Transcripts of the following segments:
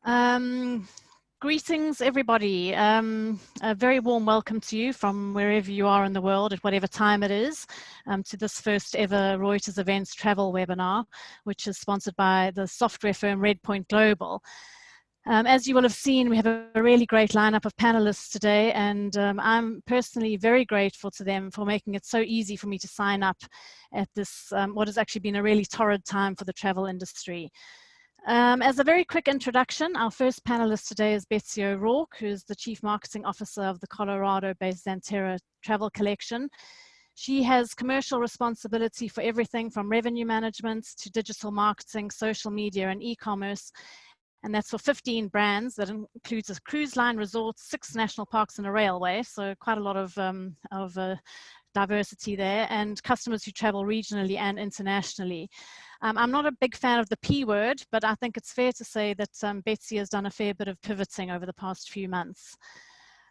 Um, Greetings, everybody. A very warm welcome to you from wherever you are in the world at whatever time it is, to this first ever Reuters Events travel webinar, which is sponsored by the software firm Redpoint Global. As you will have seen, we have a really great lineup of panelists today, and I'm personally very grateful to them for making it so easy for me to sign up at this, what has actually been a really torrid time for the travel industry. As a very quick introduction, our first panelist today is Betsy O'Rourke, who's the Chief Marketing Officer of the Colorado-based Xanterra Travel Collection. She has commercial responsibility for everything from revenue management to digital marketing, social media, and e-commerce. And that's for 15 brands. That includes a cruise line, resorts, 6 national parks, and a railway. So quite a lot of diversity there, and customers who travel regionally and internationally. I'm not a big fan of the P word, but I think it's fair to say that Betsy has done a fair bit of pivoting over the past few months.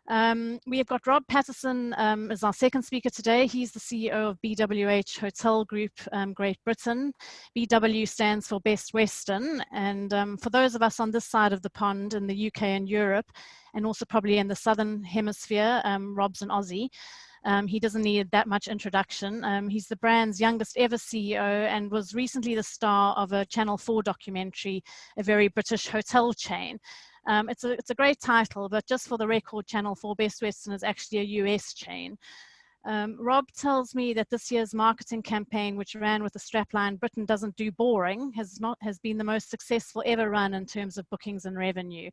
We have got Rob Paterson as our second speaker today. He's the CEO of BWH Hotel Group, Great Britain. BW stands for Best Western, and for those of us on this side of the pond in the UK and Europe, and also probably in the Southern Hemisphere, Rob's an Aussie. He doesn't need that much introduction. He's the brand's youngest ever CEO and was recently the star of a Channel 4 documentary, a very British hotel chain. It's a great title, but just for the record, Channel 4 Best Western is actually a US chain. Rob tells me that this year's marketing campaign, which ran with the strapline "Britain doesn't do boring," has been the most successful ever run in terms of bookings and revenue.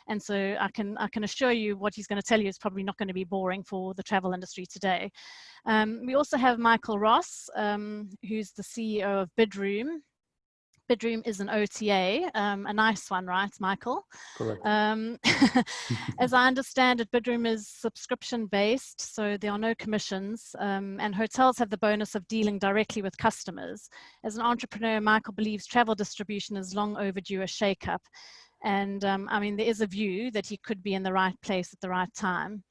And so I can assure you what he's going to tell you is probably not going to be boring for the travel industry today. We also have Michael Ross, who's the CEO of Bidroom. Bidroom is an OTA, a nice one, right, Michael? Correct. As I understand it, Bidroom is subscription-based, so there are no commissions, and hotels have the bonus of dealing directly with customers. As an entrepreneur, Michael believes travel distribution is long overdue a shake-up. And I mean, there is a view that he could be in the right place at the right time.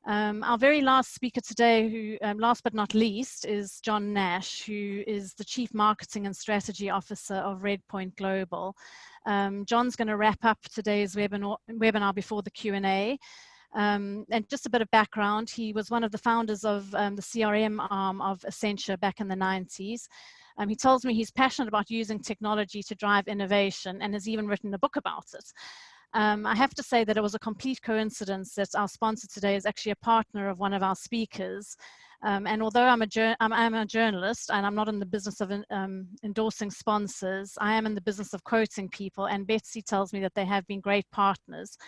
Our very last speaker today, who last but not least, is John Nash, who is the Chief Marketing and Strategy Officer of Redpoint Global. John's going to wrap up today's webinar before the Q&A. And just a bit of background, he was one of the founders of the CRM arm of Accenture back in the 90s. He tells me he's passionate about using technology to drive innovation and has even written a book about it. I have to say that it was a complete coincidence that our sponsor today is actually a partner of one of our speakers. And although I'm a journalist and I'm not in the business of endorsing sponsors, I am in the business of quoting people, and Betsy tells me that they have been great partners.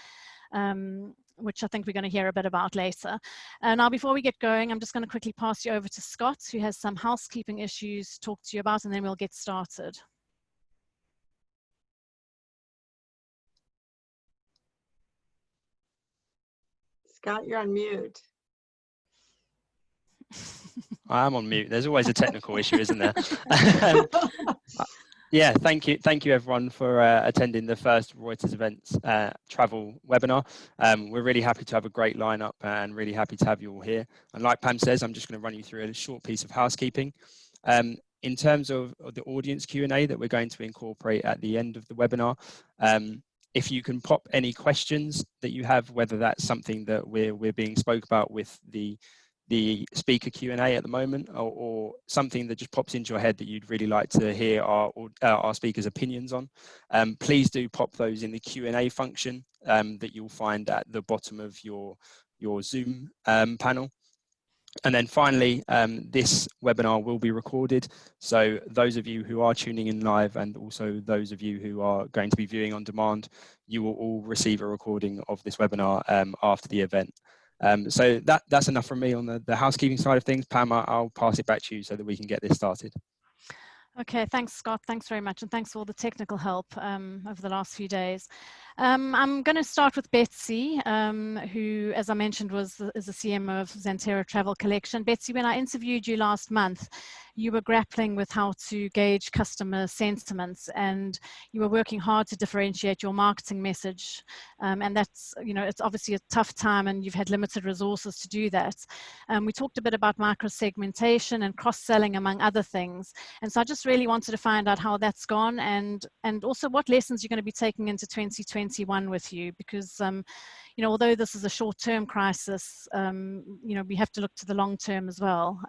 Which I think we're going to hear a bit about later. Now, before we get going, I'm just going to quickly pass you over to Scott, who has some housekeeping issues to talk to you about, and then we'll get started. Scott, you're on mute. I am on mute. There's always a technical issue, isn't there? Yeah, thank you everyone for attending the first Reuters Events travel webinar. We're really happy to have a great lineup and really happy to have you all here. And like Pam says, I'm just going to run you through a short piece of housekeeping. In terms of the audience Q&A that we're going to incorporate at the end of the webinar, if you can pop any questions that you have, whether that's something that we're being spoke about with the speaker Q&A at the moment, or something that just pops into your head that you'd really like to hear our speakers' opinions on, please do pop those in the Q&A function that you'll find at the bottom of your Zoom panel. And then finally, this webinar will be recorded. So those of you who are tuning in live and also those of you who are going to be viewing on demand, you will all receive a recording of this webinar after the event. So that's enough from me on the housekeeping side of things. Pam, I'll pass it back to you so that we can get this started. Okay, thanks, Scott. Thanks very much. And thanks for all the technical help over the last few days. I'm going to start with Betsy, who, as I mentioned, is the CMO of Xanterra Travel Collection. Betsy, when I interviewed you last month, you were grappling with how to gauge customer sentiments, and you were working hard to differentiate your marketing message. And that's, it's obviously a tough time and you've had limited resources to do that. We talked a bit about micro-segmentation and cross-selling, among other things. And so I just really wanted to find out how that's gone and also what lessons you're going to be taking into 2020 2021 with you, because you know, although this is a short-term crisis, you know, we have to look to the long term as well.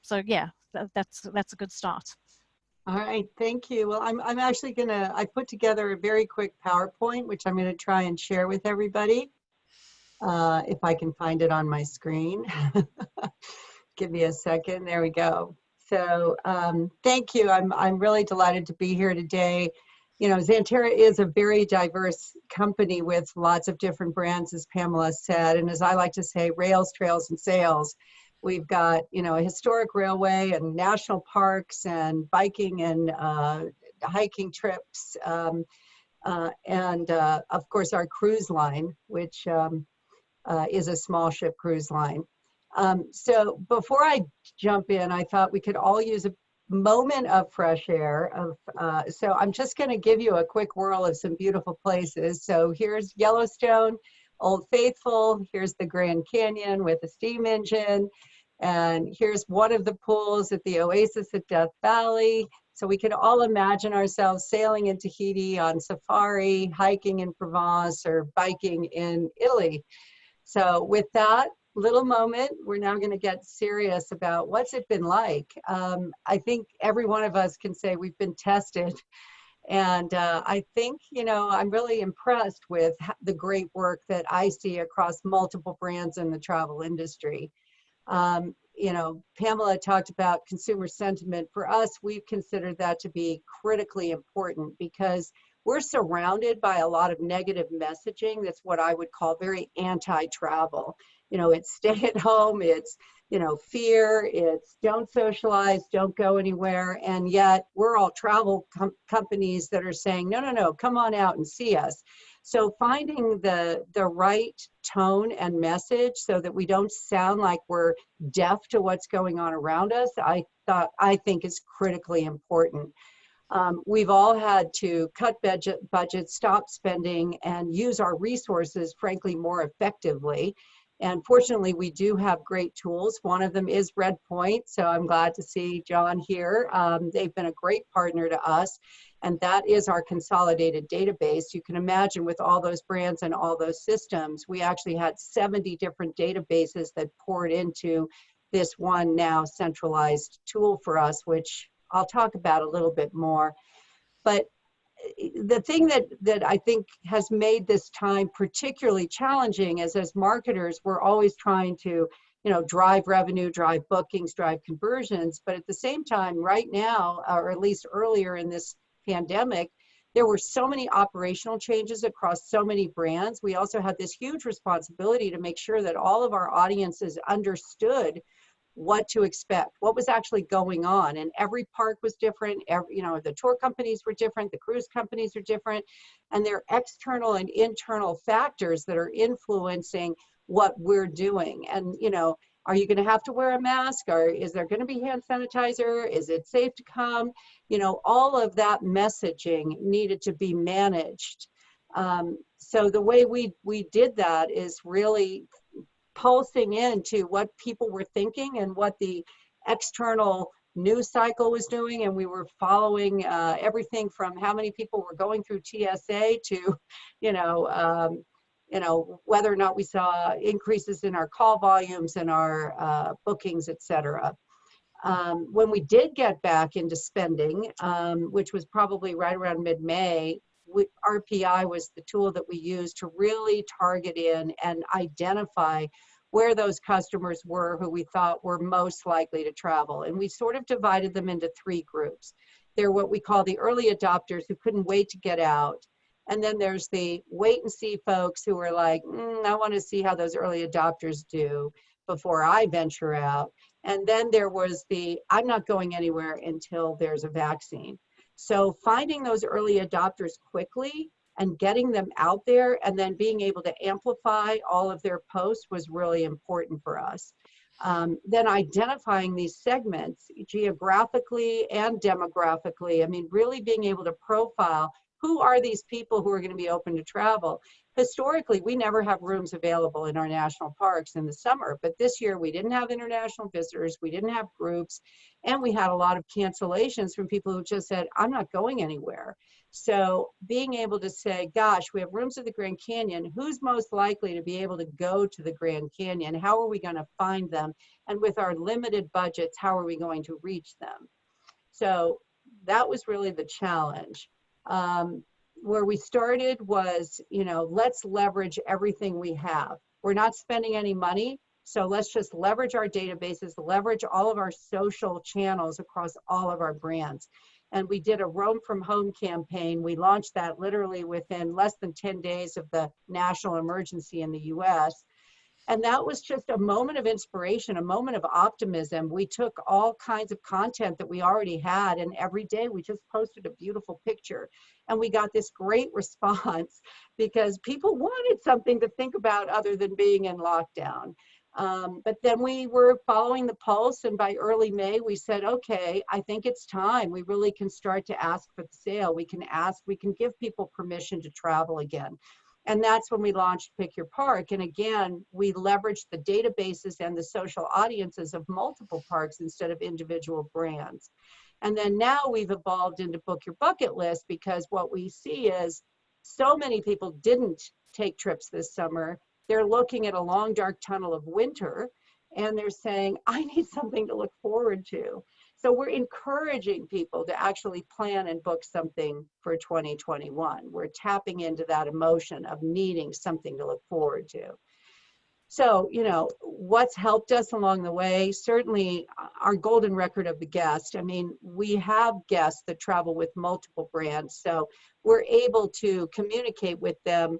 So yeah, that's a good start. All right, thank you. Well, I'm actually gonna, I put together a very quick PowerPoint, which I'm gonna try and share with everybody. If I can find it on my screen. Give me a second, there we go. So thank you, I'm really delighted to be here today. You know, Xanterra is a very diverse company with lots of different brands, as Pamela said, and as I like to say, rails, trails, and sails. We've got, you know, a historic railway and national parks and biking and hiking trips, and of course our cruise line, which is a small ship cruise line. So before I jump in, I thought we could all use a moment of fresh air. So I'm just going to give you a quick whirl of some beautiful places. So here's Yellowstone, Old Faithful. Here's the Grand Canyon with a steam engine. And here's one of the pools at the Oasis at Death Valley. So we can all imagine ourselves sailing in Tahiti on safari, hiking in Provence, or biking in Italy. So with that little moment, we're now going to get serious about what's it been like. I think every one of us can say we've been tested. And I think, you know, I'm really impressed with the great work that I see across multiple brands in the travel industry. You know, Pamela talked about consumer sentiment. For us, we've considered that to be critically important because we're surrounded by a lot of negative messaging that's what I would call very anti-travel. You know, it's stay at home, it's, you know, fear, it's don't socialize, don't go anywhere. And yet we're all travel companies that are saying, no, no, no, come on out and see us. So finding the right tone and message so that we don't sound like we're deaf to what's going on around us, I think is critically important. We've all had to cut budgets, stop spending, and use our resources, frankly, more effectively. And fortunately, we do have great tools. One of them is Redpoint, so I'm glad to see John here. They've been a great partner to us, and that is our consolidated database. You can imagine with all those brands and all those systems, we actually had 70 different databases that poured into this one now centralized tool for us, which I'll talk about a little bit more. But the thing that I think has made this time particularly challenging is as marketers, we're always trying to, you know, drive revenue, drive bookings, drive conversions. But at the same time, right now, or at least earlier in this pandemic, there were so many operational changes across so many brands. We also had this huge responsibility to make sure that all of our audiences understood what to expect, what was actually going on. And every park was different. You know, the tour companies were different, the cruise companies are different, and there are external and internal factors that are influencing what we're doing. And, you know, are you going to have to wear a mask, or is there going to be hand sanitizer? Is it safe to come? You know, all of that messaging needed to be managed. So the way we did that is really pulsing into what people were thinking and what the external news cycle was doing. And we were following everything from how many people were going through TSA to, you know, whether or not we saw increases in our call volumes and our bookings, et cetera. When we did get back into spending, which was probably right around mid-May, RPI was the tool that we used to really target in and identify where those customers were who we thought were most likely to travel. And we sort of divided them into three groups. They're what we call the early adopters who couldn't wait to get out. And then there's the wait and see folks who are like, I want to see how those early adopters do before I venture out. And then there was the, I'm not going anywhere until there's a vaccine. So finding those early adopters quickly and getting them out there and then being able to amplify all of their posts was really important for us. Then identifying these segments geographically and demographically, I mean, really being able to profile who are these people who are going to be open to travel? Historically, we never have rooms available in our national parks in the summer, but this year we didn't have international visitors, we didn't have groups, and we had a lot of cancellations from people who just said, I'm not going anywhere. So being able to say, gosh, we have rooms at the Grand Canyon, who's most likely to be able to go to the Grand Canyon? How are we going to find them? And with our limited budgets, how are we going to reach them? So that was really the challenge. Where we started was, let's leverage everything we have. We're not spending any money, so let's just leverage our databases, leverage all of our social channels across all of our brands. And we did a Roam from Home campaign. We launched that literally within less than 10 days of the national emergency in the US. And that was just a moment of inspiration, a moment of optimism. We took all kinds of content that we already had, and every day we just posted a beautiful picture. And we got this great response because people wanted something to think about other than being in lockdown. But then we were following the pulse, and by early May, we said, okay, I think it's time. We really can start to ask for the sale. We can give people permission to travel again. And that's when we launched Pick Your Park. And again, we leveraged the databases and the social audiences of multiple parks instead of individual brands. And then now we've evolved into Book Your Bucket List, because what we see is so many people didn't take trips this summer. They're looking at a long, dark tunnel of winter, and they're saying, I need something to look forward to. So we're encouraging people to actually plan and book something for 2021. We're tapping into that emotion of needing something to look forward to. So, what's helped us along the way? Certainly our golden record of the guest. I mean, we have guests that travel with multiple brands, so we're able to communicate with them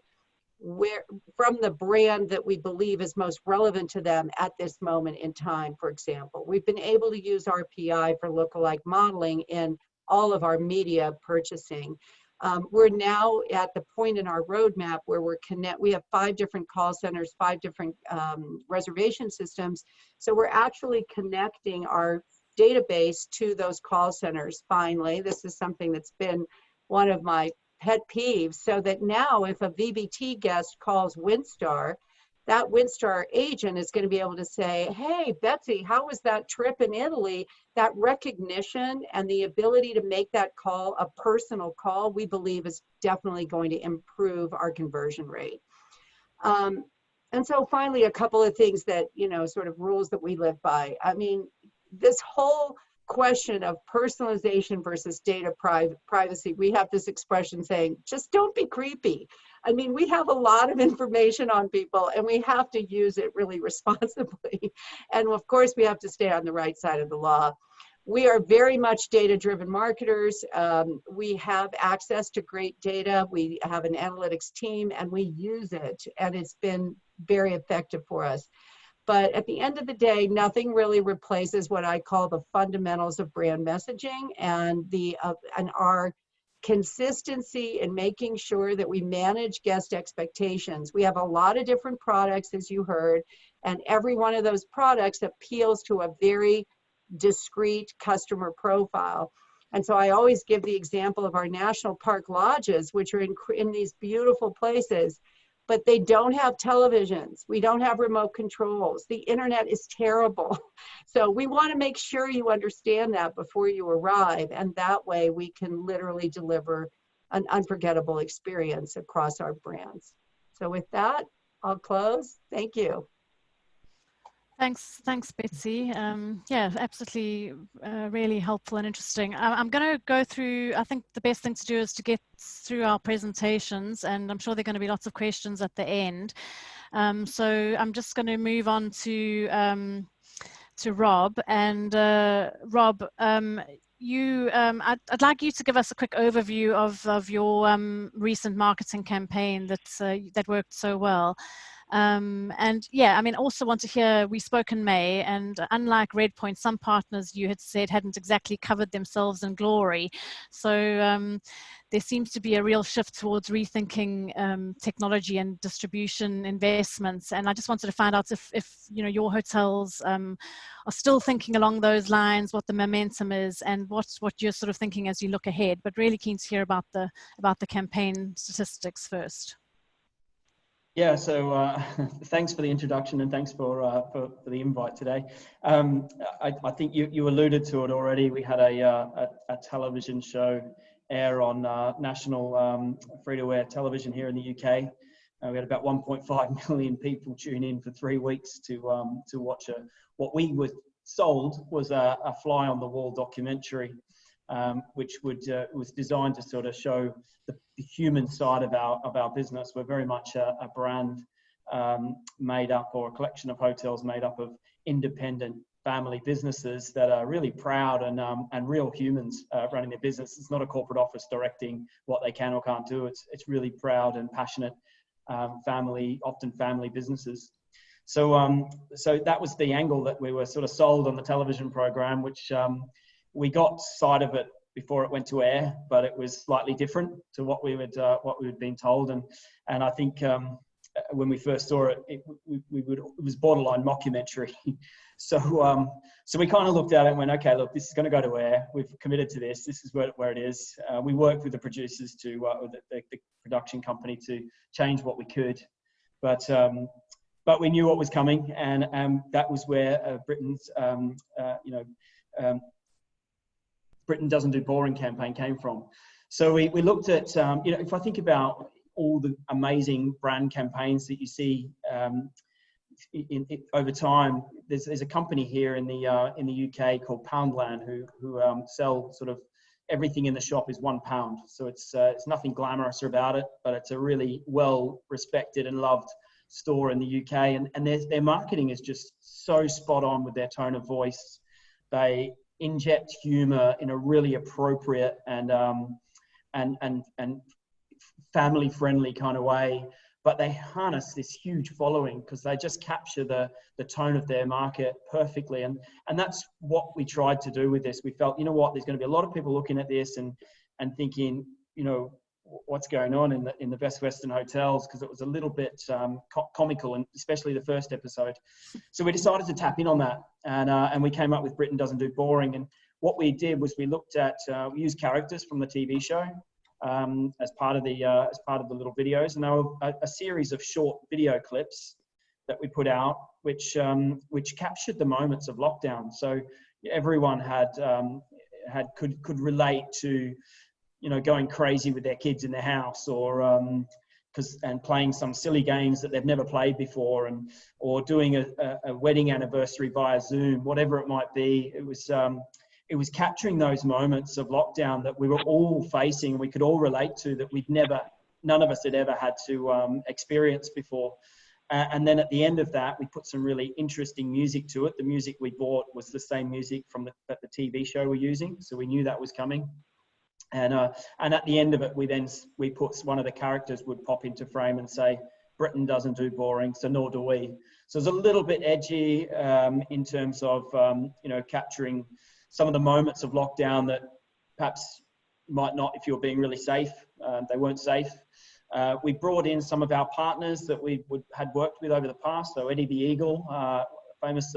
from the brand that we believe is most relevant to them at this moment in time. For example, we've been able to use RPI for lookalike modeling in all of our media purchasing. We're now at the point in our roadmap where we have 5 different call centers, 5 different reservation systems. So we're actually connecting our database to those call centers. Finally, this is something that's been one of my pet peeves, so that now if a VBT guest calls WinStar, that WinStar agent is going to be able to say, hey, Betsy, how was that trip in Italy? That recognition and the ability to make that call a personal call, we believe is definitely going to improve our conversion rate. And so finally, a couple of things that, sort of rules that we live by. I mean, this whole question of personalization versus data privacy, we have this expression saying, just don't be creepy. I mean, we have a lot of information on people and we have to use it really responsibly. And of course, we have to stay on the right side of the law. We are very much data-driven marketers. We have access to great data. We have an analytics team and we use it, and it's been very effective for us. But at the end of the day, nothing really replaces what I call the fundamentals of brand messaging and our consistency in making sure that we manage guest expectations. We have a lot of different products, as you heard, and every one of those products appeals to a very discrete customer profile. And so I always give the example of our national park lodges, which are in these beautiful places, but they don't have televisions. We don't have remote controls. The internet is terrible. So we want to make sure you understand that before you arrive. And that way we can literally deliver an unforgettable experience across our brands. So with that, I'll close. Thank you. Thanks, Betsy. Yeah, absolutely, really helpful and interesting. I'm going to go through, I think the best thing to do is to get through our presentations, and I'm sure there are going to be lots of questions at the end. So I'm just going to move on to Rob. And Rob, I'd like you to give us a quick overview of your recent marketing campaign that worked so well. And yeah, I mean, also want to hear, we spoke in May, and unlike Redpoint, some partners you had said hadn't exactly covered themselves in glory. So there seems to be a real shift towards rethinking technology and distribution investments. And I just wanted to find out if you know, your hotels are still thinking along those lines, what the momentum is, and what you're sort of thinking as you look ahead. But really keen to hear about the campaign statistics first. Yeah, so thanks for the introduction, and thanks for the invite today. I think you alluded to it already. We had a television show air on national free-to-air television here in the UK. We had about 1.5 million people tune in for 3 weeks to watch what we were sold was a fly-on-the-wall documentary, which was designed to sort of show the human side of our business. We're very much a brand made up, or a collection of hotels made up of independent family businesses that are really proud and real humans running their business. It's not a corporate office directing what they can or can't do. It's really proud and passionate often family businesses. So that was the angle that we were sort of sold on the television program, which we got sight of it before it went to air, but it was slightly different to what we had been told. And I think when we first saw it, it was borderline mockumentary. So we kind of looked at it and went, okay, look, this is going to go to air. We've committed to this. This is where it is. We worked with the producers with the production company to change what we could, but we knew what was coming, and that was where Britain's Britain Doesn't Do Boring campaign came from. So we looked at, if I think about all the amazing brand campaigns that you see over time, there's a company here in the UK called Poundland who sell sort of everything in the shop is £1. So it's nothing glamorous about it, but it's a really well respected and loved store in the UK, and their marketing is just so spot on with their tone of voice. They inject humor in a really appropriate and family friendly kind of way, but they harness this huge following because they just capture the tone of their market perfectly, and that's what we tried to do with this. We felt, you know what, there's going to be a lot of people looking at this and thinking, you know, what's going on in the Best Western hotels, because it was a little bit comical, and especially the first episode. So we decided to tap in on that, and we came up with Britain Doesn't Do Boring. And what we did was we looked at we used characters from the TV show as part of the little videos, and there were a series of short video clips that we put out, which captured the moments of lockdown. So everyone could relate to, you know, going crazy with their kids in the house, or and playing some silly games that they've never played before, or doing a wedding anniversary via Zoom, whatever it might be. It was capturing those moments of lockdown that we were all facing, we could all relate to, that none of us had ever had to experience before. And then at the end of that, we put some really interesting music to it. The music we bought was the same music that the TV show we're using, so we knew that was coming. And at the end of it, we put one of the characters would pop into frame and say, "Britain doesn't do boring, so nor do we." So it's a little bit edgy in terms of capturing some of the moments of lockdown that perhaps might not, if you're being really safe. They weren't safe. We brought in some of our partners that we had worked with over the past. So Eddie the Eagle, famous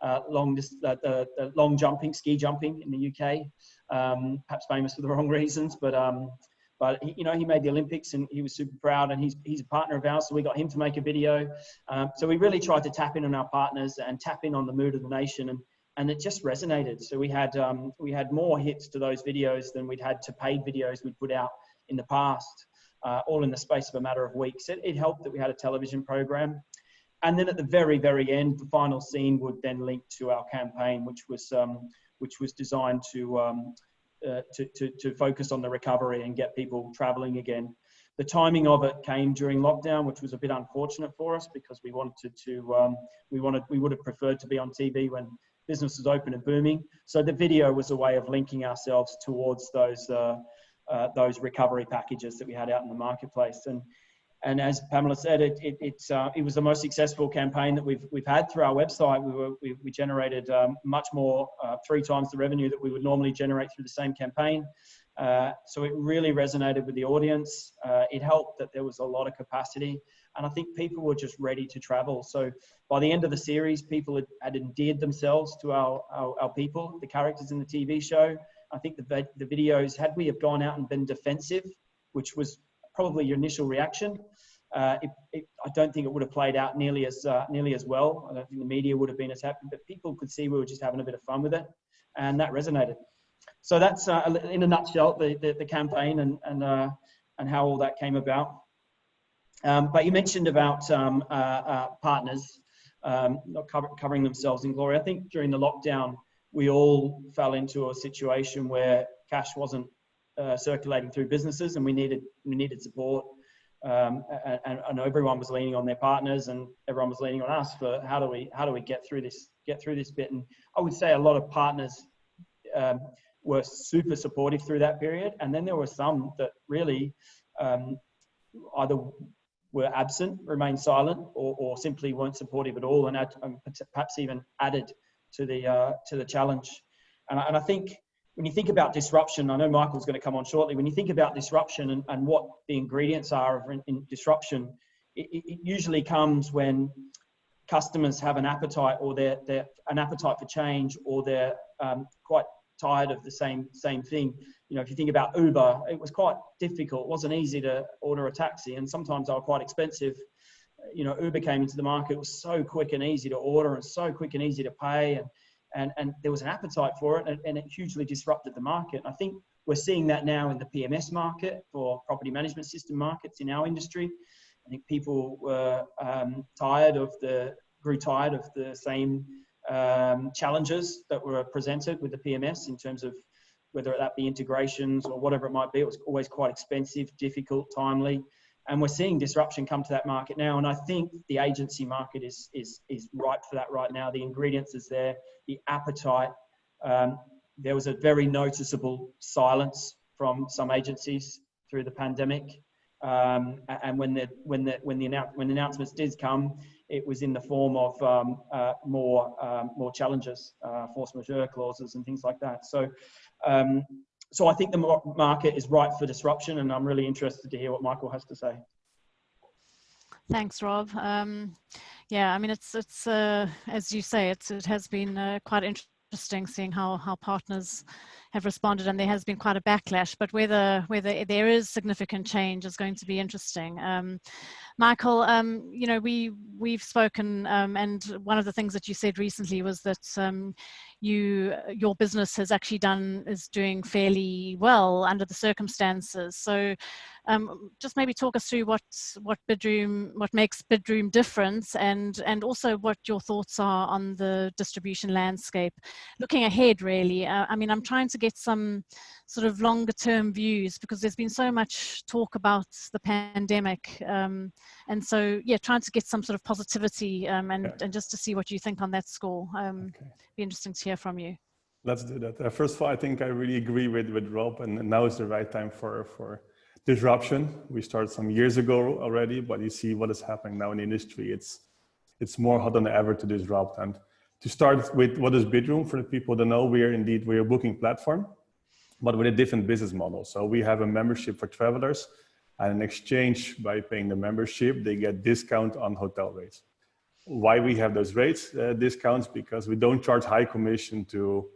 long jumping, ski jumping in the UK, perhaps famous for the wrong reasons, but he made the Olympics and he was super proud, and he's a partner of ours, so we got him to make a video. So we really tried to tap in on our partners and tap in on the mood of the nation, and it just resonated. So we had more hits to those videos than we'd had to paid videos we'd put out in the past, all in the space of a matter of weeks. It helped that we had a television program. And then at the very, very end, the final scene would then link to our campaign, which was designed to focus on the recovery and get people traveling again. The timing of it came during lockdown, which was a bit unfortunate for us, because we would have preferred to be on TV when business was open and booming. So the video was a way of linking ourselves towards those recovery packages that we had out in the marketplace. And as Pamela said, it was the most successful campaign that we've had through our website. We generated much more, 3 times the revenue that we would normally generate through the same campaign. So it really resonated with the audience. It helped that there was a lot of capacity, and I think people were just ready to travel. So by the end of the series, people had endeared themselves to our people, the characters in the TV show. I think the videos, had we have gone out and been defensive, which was probably your initial reaction, I don't think it would have played out nearly as well. I don't think the media would have been as happy, but people could see we were just having a bit of fun with it, and that resonated. So that's in a nutshell the campaign and how all that came about. But you mentioned about partners not covering themselves in glory. I think during the lockdown we all fell into a situation where cash wasn't circulating through businesses, and we needed support. And everyone was leaning on their partners, and everyone was leaning on us for how do we get through this bit. And I would say a lot of partners were super supportive through that period, and then there were some that really either were absent, remained silent, or simply weren't supportive at all, and perhaps even added to the challenge. And I think when you think about disruption, I know Michael's going to come on shortly. When you think about disruption and what the ingredients are in disruption, it usually comes when customers have an appetite, or they're an appetite for change, or they're quite tired of the same thing. You know, if you think about Uber, it was quite difficult. It wasn't easy to order a taxi, and sometimes they were quite expensive. You know, Uber came into the market. It was so quick and easy to order, and so quick and easy to pay, and there was an appetite for it, and it hugely disrupted the market. And I think we're seeing that now in the PMS market, for property management system markets in our industry. I think people were grew tired of the same challenges that were presented with the PMS, in terms of whether that be integrations or whatever it might be. It was always quite expensive, difficult, timely. And we're seeing disruption come to that market now. And I think the agency market is ripe for that right now. The ingredients is there, the appetite. There was a very noticeable silence from some agencies through the pandemic. And when the announcements did come, it was in the form of more challenges, force majeure clauses and things like that. So I think the market is ripe for disruption, and I'm really interested to hear what Michael has to say. Thanks, Rob. Yeah, I mean, it's as you say, it has been quite interesting seeing how partners have responded, and there has been quite a backlash, but whether there is significant change is going to be interesting. Michael, you know, we've spoken, and one of the things that you said recently was that your business is doing fairly well under the circumstances. So just maybe talk us through what makes Bidroom different, and also what your thoughts are on the distribution landscape looking ahead, really. I mean, I'm trying to get some sort of longer term views, because there's been so much talk about the pandemic, and so yeah, trying to get some sort of positivity, and just to see what you think on that score. Be interesting to hear from you. Let's do that. First of all, I think I really agree with Rob, and now is the right time for disruption. We started some years ago already, but you see what is happening now in the industry. It's more hot than ever to disrupt. And to start with, what is Bidroom? For the people that know, we're a booking platform, but with a different business model. So we have a membership for travelers, and in exchange, by paying the membership, they get discount on hotel rates. Why we have those rates discounts? Because we don't charge high commission to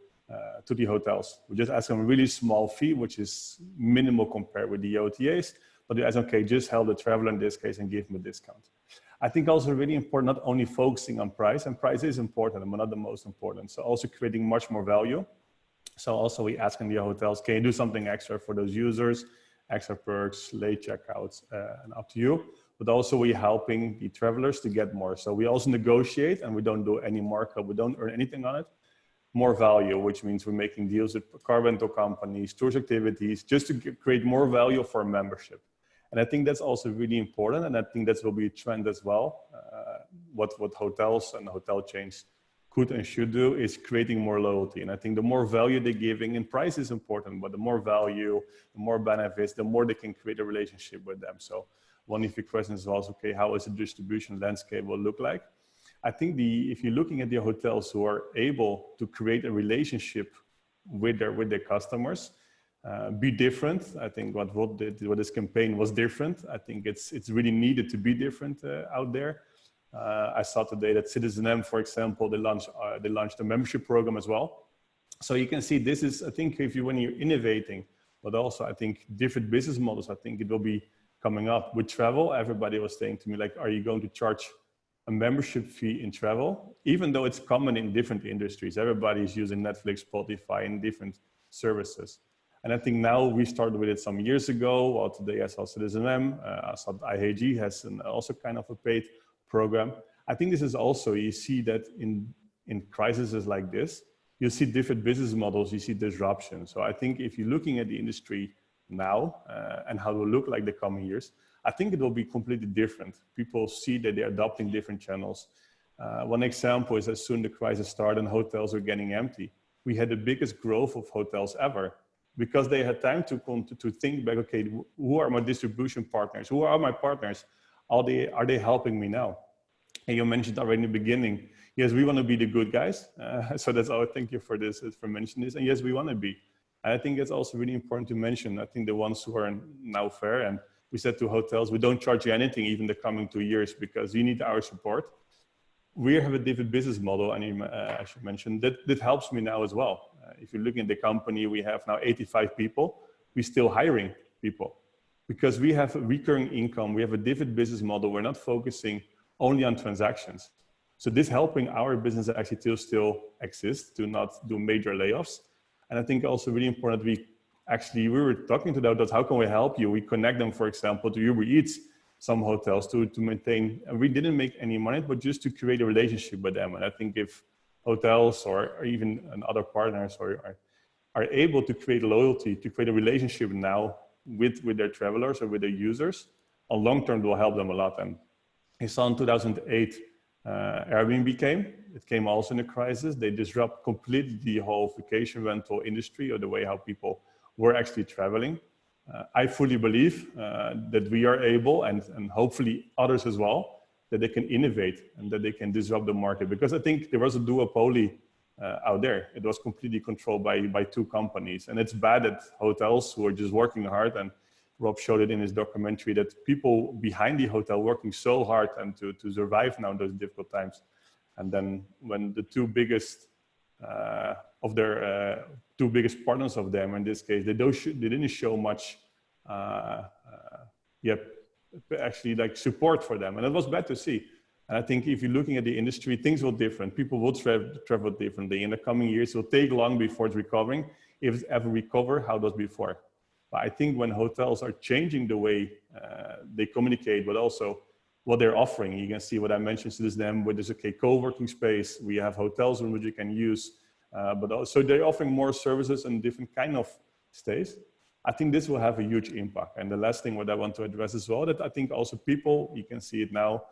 the hotels. We just ask them a really small fee, which is minimal compared with the OTAs, but we ask them, okay, just help the traveler in this case and give them a discount. I think also really important, not only focusing on price, and price is important, but not the most important. So also creating much more value. So also we asking the hotels, can you do something extra for those users, extra perks, late checkouts, and up to you. But also we helping the travelers to get more. So we also negotiate, and we don't do any markup. We don't earn anything on it. More value, which means we're making deals with car rental companies, tourist activities, just to create more value for membership. And I think that's also really important. And I think that will be a trend as well. What hotels and hotel chains could and should do is creating more loyalty. And I think the more value they're giving, and price is important, but the more value, the more benefits, the more they can create a relationship with them. So one of the questions was, okay, how is the distribution landscape will look like? I think if you're looking at the hotels who are able to create a relationship with their customers, be different. I think what Rod did with this campaign was different. I think it's really needed to be different out there. I saw today that Citizen M, for example, they launched a membership program as well. So you can see this is, I think, when you're innovating, but also I think different business models, I think it will be coming up with travel. Everybody was saying to me, like, are you going to charge a membership fee in travel? Even though it's common in different industries, everybody is using Netflix, Spotify, and different services. And I think now we started with it some years ago. Well, today I saw Citizen M, I saw IHG has also kind of a paid program. I think this is also, you see that in crises like this, you see different business models, you see disruption. So I think if you're looking at the industry now and how it will look like the coming years, I think it will be completely different. People see that they're adopting different channels. One example is as soon the crisis started and hotels are getting empty, we had the biggest growth of hotels ever because they had time to think back, okay, who are my distribution partners? Who are my partners? Are they helping me now? And you mentioned already in the beginning, yes, we want to be the good guys. So that's all. Thank you for this, for mentioning this. And yes, we want to be. And I think it's also really important to mention, I think the ones who are now fair, and we said to hotels, we don't charge you anything even the coming 2 years because you need our support. We have a different business model, and I should mention that helps me now as well. If you're looking at the company, we have now 85 people. We're still hiring people because we have a recurring income. We have a different business model. We're not focusing only on transactions. So this helping our business actually to still exist, to not do major layoffs. And I think also really important, we were talking to the hotels, how can we help you? We connect them, for example, to Uber Eats, some hotels to maintain, and we didn't make any money, but just to create a relationship with them. And I think if hotels or even other partners are able to create loyalty, to create a relationship now with their travelers or with their users, on long term, it will help them a lot. And I saw in 2008, Airbnb came also in a crisis. They disrupt completely the whole vacation rental industry or the way how people were actually traveling. I fully believe that we are able, and hopefully others as well, that they can innovate and that they can disrupt the market. Because I think there was a duopoly out there. It was completely controlled by two companies. And it's bad that hotels who are just working hard, and Rob showed it in his documentary, that people behind the hotel working so hard and to survive now in those difficult times. And then when the two biggest two biggest partners of them, in this case, they didn't show much, actually like support for them. And it was bad to see. And I think if you're looking at the industry, things will different. People will travel differently. In the coming years, it will take long before it's recovering. If it's ever recover, how does before? But I think when hotels are changing the way they communicate, but also what they're offering, you can see what I mentioned to them, where there's a co-working space. We have hotels in which you can use, but also they're offering more services and different kind of stays. I think this will have a huge impact. And the last thing what I want to address as well, that I think also people, you can see it now,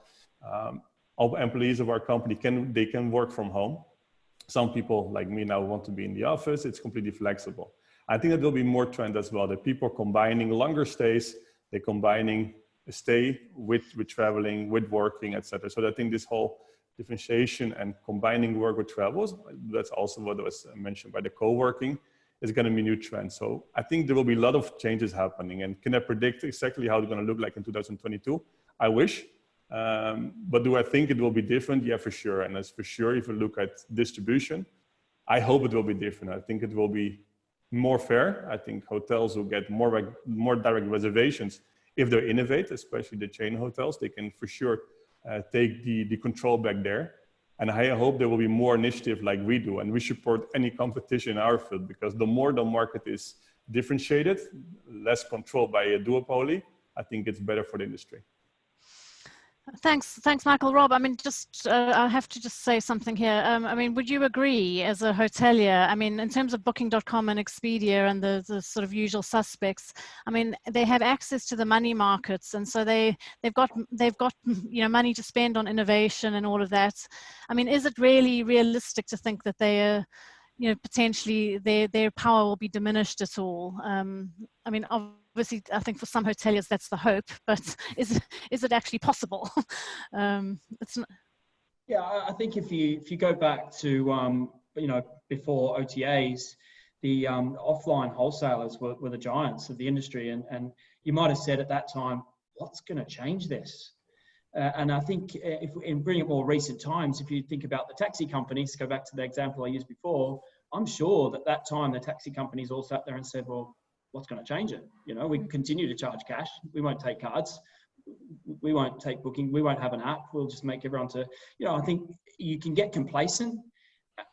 all employees of our company can work from home. Some people like me now want to be in the office. It's completely flexible. I think that there'll be more trend as well, that people are combining longer stays, they're combining a stay with traveling, with working, etc. So I think this whole differentiation and combining work with travels, that's also what was mentioned by the co-working, is going to be a new trend. So I think there will be a lot of changes happening. And can I predict exactly how it's going to look like in 2022? I wish. But do I think it will be different? Yeah, for sure. And as for sure, if you look at distribution, I hope it will be different. I think it will be more fair. I think hotels will get more direct reservations if they innovate, especially the chain hotels. They can for sure take the control back there. And I hope there will be more initiative like we do, and we support any competition in our field, because the more the market is differentiated, less controlled by a duopoly, I think it's better for the industry. Thanks, Michael. Rob, I mean, I have to just say something here. I mean, would you agree as a hotelier, I mean, in terms of Booking.com and Expedia and the sort of usual suspects, I mean, they have access to the money markets, and so they've got money to spend on innovation and all of that. I mean, is it really realistic to think that they are, potentially their power will be diminished at all? I mean, obviously, I think for some hoteliers that's the hope, but is it actually possible? It's not. Yeah, I think if you go back to before OTAs, the offline wholesalers were the giants of the industry, and you might have said at that time, what's going to change this? And I think if in bring it more recent times, if you think about the taxi companies, go back to the example I used before, I'm sure that time the taxi companies all sat there and said, well, what's going to change it? We can continue to charge cash. We won't take cards. We won't take booking. We won't have an app. We'll just make everyone to, I think you can get complacent,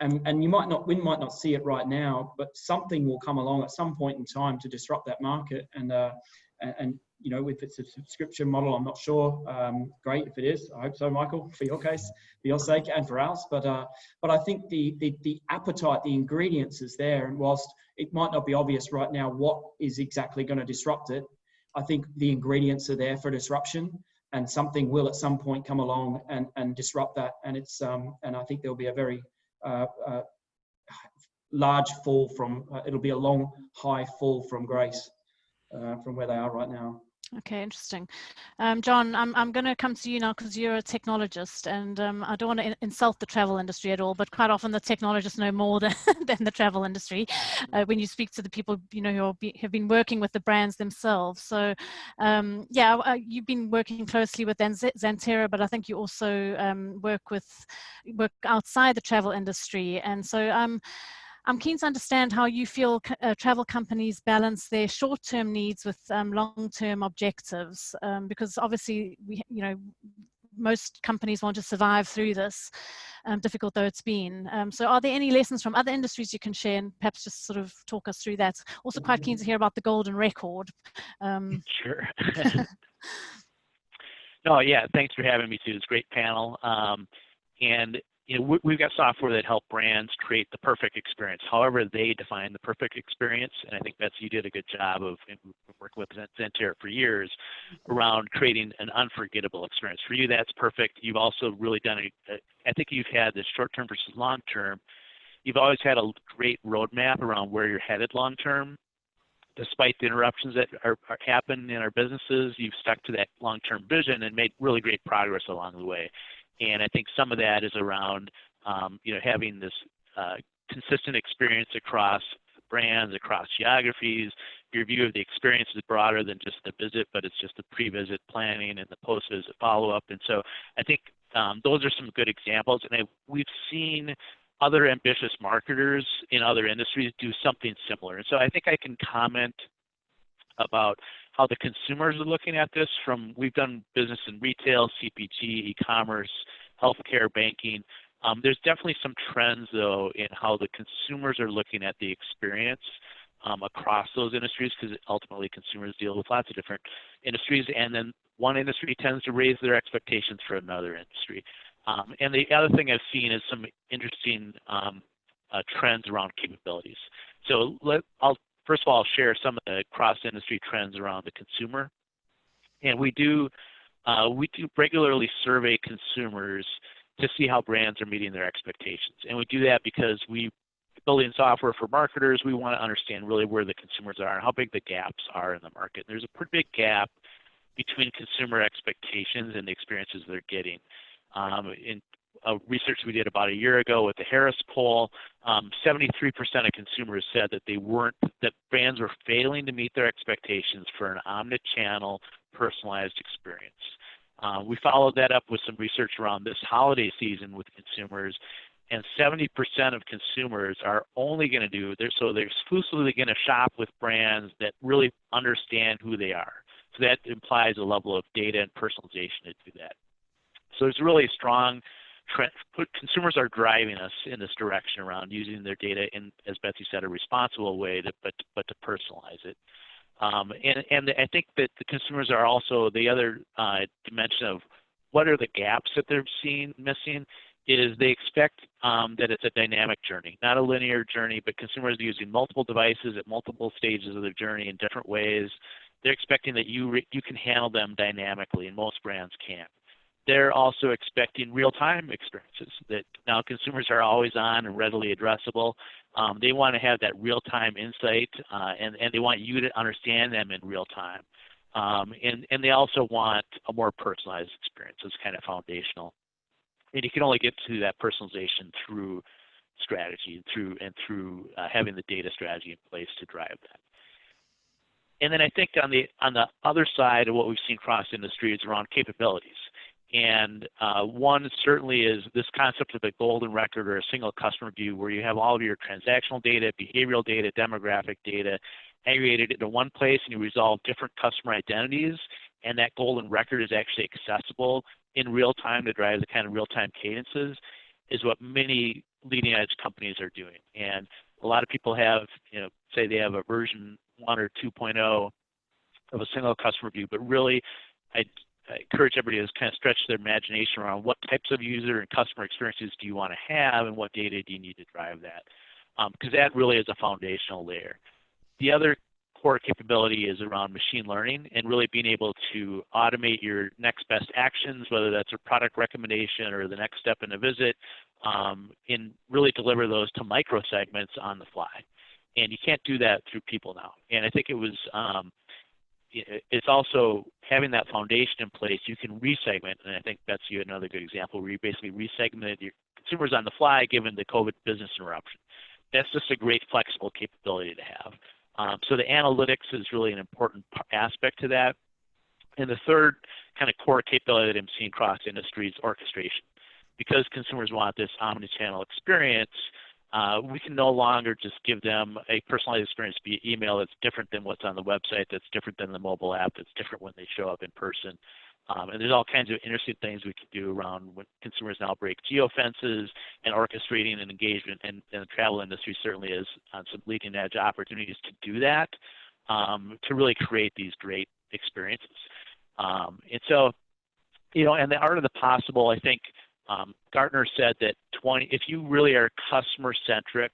and we might not see it right now, but something will come along at some point in time to disrupt that market. And if it's a subscription model, I'm not sure. Great if it is. I hope so, Michael, for your case, for your sake, and for ours. But I think the appetite, the ingredients is there, and whilst it might not be obvious right now what is exactly going to disrupt it, I think the ingredients are there for disruption, and something will at some point come along and disrupt that. And it's and I think there'll be a very large fall from. It'll be a long, high fall from grace from where they are right now. Okay, interesting. John, I'm going to come to you now because you're a technologist, and I don't want to insult the travel industry at all, but quite often the technologists know more than the travel industry when you speak to the people who have been working with the brands themselves. So, you've been working closely with Xanterra, but I think you also work outside the travel industry, and so I'm keen to understand how you feel travel companies balance their short-term needs with long-term objectives, because obviously most companies want to survive through this, difficult though it's been. So are there any lessons from other industries you can share, and perhaps just sort of talk us through that? Also quite keen to hear about the golden record. Sure. No, yeah, thanks for having me too. It's a great panel. And we've got software that help brands create the perfect experience, however they define the perfect experience. And I think, Betsy, you did a good job of working with Xanterra for years around creating an unforgettable experience. For you, that's perfect. You've also really done I think you've had this short-term versus long-term. You've always had a great roadmap around where you're headed long-term. Despite the interruptions that are happening in our businesses, you've stuck to that long-term vision and made really great progress along the way. And I think some of that is around, having this consistent experience across brands, across geographies. Your view of the experience is broader than just the visit, but it's just the pre-visit planning and the post-visit follow-up. And so I think those are some good examples. And we've seen other ambitious marketers in other industries do something similar. And so I think I can comment about how the consumers are looking at this. We've done business in retail, CPG, e-commerce, healthcare, banking. There's definitely some trends, though, in how the consumers are looking at the experience across those industries, because ultimately consumers deal with lots of different industries, and then one industry tends to raise their expectations for another industry. And the other thing I've seen is some interesting trends around capabilities. So first of all, I'll share some of the cross-industry trends around the consumer. And we do regularly survey consumers to see how brands are meeting their expectations. And we do that because building software for marketers, we want to understand really where the consumers are and how big the gaps are in the market. There's a pretty big gap between consumer expectations and the experiences they're getting. In research we did about a year ago with the Harris poll, 73% of consumers said that brands were failing to meet their expectations for an omni-channel personalized experience. We followed that up with some research around this holiday season with consumers, and 70% of consumers are only going to they're exclusively going to shop with brands that really understand who they are. So that implies a level of data and personalization to do that. So there's really a strong trend. Consumers are driving us in this direction around using their data in, as Betsy said, a responsible way, but to personalize it. And I think that the consumers are also the other dimension of what are the gaps that they're missing is they expect that it's a dynamic journey, not a linear journey, but consumers are using multiple devices at multiple stages of their journey in different ways. They're expecting that you can handle them dynamically, and most brands can't. They're also expecting real-time experiences, that now consumers are always on and readily addressable. They want to have that real-time insight, and they want you to understand them in real time. And they also want a more personalized experience. It's kind of foundational. And you can only get to that personalization through strategy, through having the data strategy in place to drive that. And then I think on the other side of what we've seen across industry is around capabilities. And one certainly is this concept of a golden record or a single customer view where you have all of your transactional data, behavioral data, demographic data aggregated into one place, and you resolve different customer identities, and that golden record is actually accessible in real time to drive the kind of real-time cadences, is what many leading edge companies are doing. And a lot of people have, say they have a version 1 or 2.0 of a single customer view, but really I encourage everybody to kind of stretch their imagination around what types of user and customer experiences do you want to have and what data do you need to drive that, because that really is a foundational layer. The other core capability is around machine learning and really being able to automate your next best actions, whether that's a product recommendation or the next step in a visit, and really deliver those to micro segments on the fly. And you can't do that through people now. And I think it was, it's also having that foundation in place. You can resegment, and I think Betsy, you had another good example where you basically resegmented your consumers on the fly given the COVID business interruption. That's just a great flexible capability to have. So the analytics is really an important aspect to that. And the third kind of core capability that I'm seeing across industry is orchestration. Because consumers want this omni-channel experience, we can no longer just give them a personalized experience via email that's different than what's on the website, that's different than the mobile app, that's different when they show up in person. And there's all kinds of interesting things we can do around when consumers now break geofences and orchestrating and engagement, and the travel industry certainly is on some leading edge opportunities to do that, to really create these great experiences. And so, and the art of the possible, I think Gartner said that if you really are customer centric,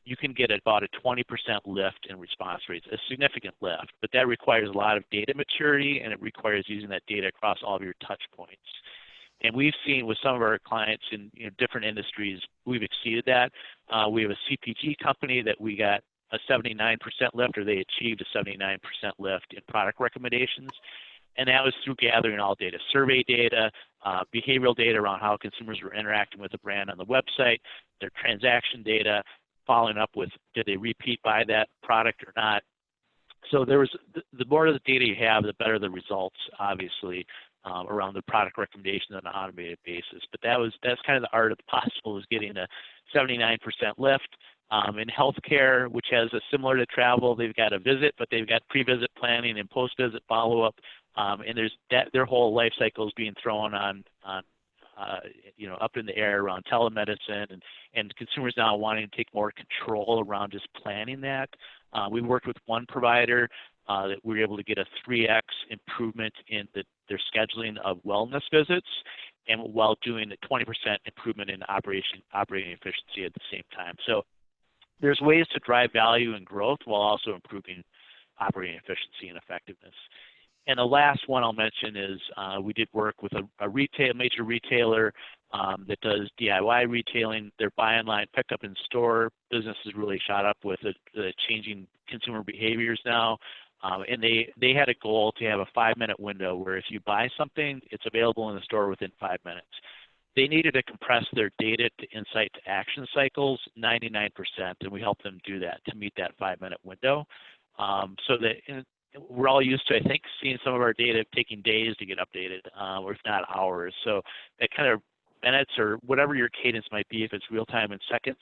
you can get about a 20% lift in response rates, a significant lift, but that requires a lot of data maturity, and it requires using that data across all of your touch points. And we've seen with some of our clients in different industries, we've exceeded that. We have a CPG company that we got a 79% lift, or they achieved a 79% lift in product recommendations. And that was through gathering all data, survey data, behavioral data around how consumers were interacting with the brand on the website, their transaction data, following up with did they repeat buy that product or not. So there was the more of the data you have, the better the results, obviously, around the product recommendation on an automated basis. But that's kind of the art of the possible, is getting a 79% lift. In healthcare, which has a similar to travel, they've got a visit, but they've got pre-visit planning and post-visit follow-up, and there's their whole life cycle is being thrown on up in the air around telemedicine, and consumers now wanting to take more control around just planning that. We worked with one provider that we were able to get a 3x improvement in their scheduling of wellness visits, and while doing a 20% improvement in operating efficiency at the same time. So there's ways to drive value and growth while also improving operating efficiency and effectiveness. And the last one I'll mention is we did work with a major retailer that does DIY retailing. Their buy online, pick up in store business has really shot up with the changing consumer behaviors now. And they had a goal to have a 5-minute window where if you buy something, it's available in the store within 5 minutes. They needed to compress their data to insight to action cycles 99%, and we helped them do that to meet that 5-minute window. So that we're all used to, I think, seeing some of our data taking days to get updated, or if not hours. So that kind of minutes or whatever your cadence might be, if it's real time in seconds,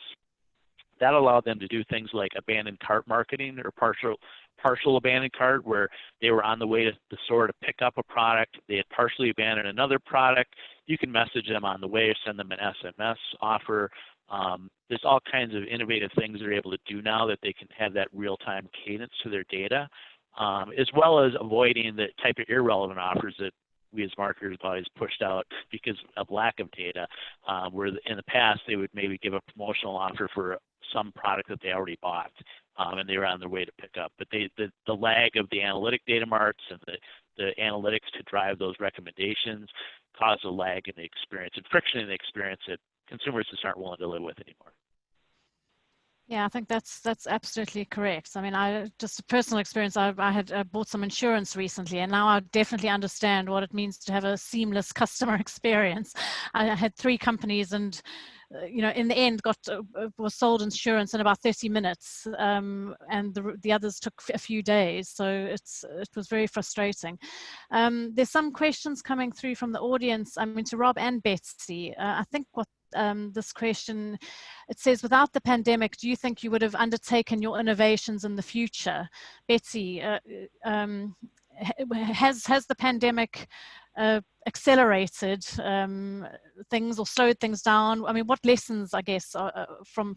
that allowed them to do things like abandoned cart marketing or partial abandoned cart, where they were on the way to the store to pick up a product. They had partially abandoned another product. You can message them on the way or send them an SMS offer. There's all kinds of innovative things they're able to do now that they can have that real-time cadence to their data, as well as avoiding the type of irrelevant offers that we as marketers have always pushed out because of lack of data, where in the past they would maybe give a promotional offer for some product that they already bought, and they were on their way to pick up. But the lag of the analytic data marts and the analytics to drive those recommendations cause a lag in the experience and friction in the experience that consumers just aren't willing to live with anymore. Yeah, I think that's absolutely correct. I mean, just a personal experience. I had bought some insurance recently, and now I definitely understand what it means to have a seamless customer experience. I had 3 companies, and in the end, was sold insurance in about 30 minutes, and the others took a few days. So it was very frustrating. There's some questions coming through from the audience. I mean, to Rob and Betsy. I think what this question, it says, without the pandemic, do you think you would have undertaken your innovations in the future? Betsy, has the pandemic accelerated things or slowed things down? I mean, what lessons, I guess, from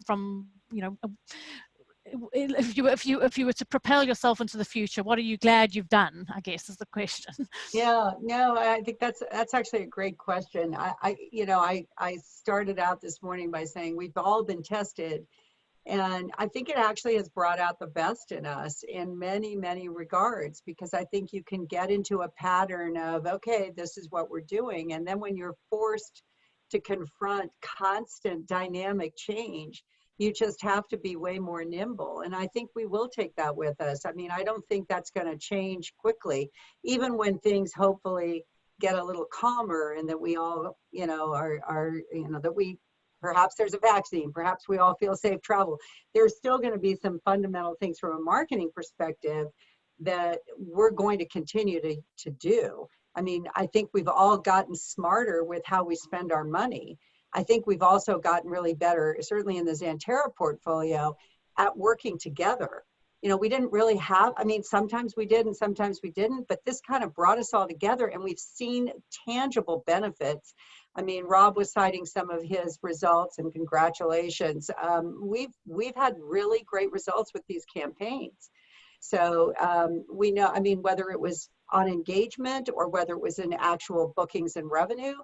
if you were to propel yourself into the future, what are you glad you've done, I guess, is the question. Yeah, no, I think that's actually a great question. I started out this morning by saying we've all been tested, and I think it actually has brought out the best in us in many, many regards, because I think you can get into a pattern of, okay, this is what we're doing. And then when you're forced to confront constant dynamic change, you just have to be way more nimble. And I think we will take that with us. I mean, I don't think that's going to change quickly, even when things hopefully get a little calmer and that we all, that we, perhaps there's a vaccine, perhaps we all feel safe travel. There's still going to be some fundamental things from a marketing perspective that we're going to continue to do. I mean, I think we've all gotten smarter with how we spend our money. I think we've also gotten really better, certainly in the Xanterra portfolio, at working together. We didn't really have, I mean, sometimes we did and sometimes we didn't, but this kind of brought us all together, and we've seen tangible benefits. I mean, Rob was citing some of his results, and congratulations. We've had really great results with these campaigns. So we know, I mean, whether it was on engagement or whether it was in actual bookings and revenue.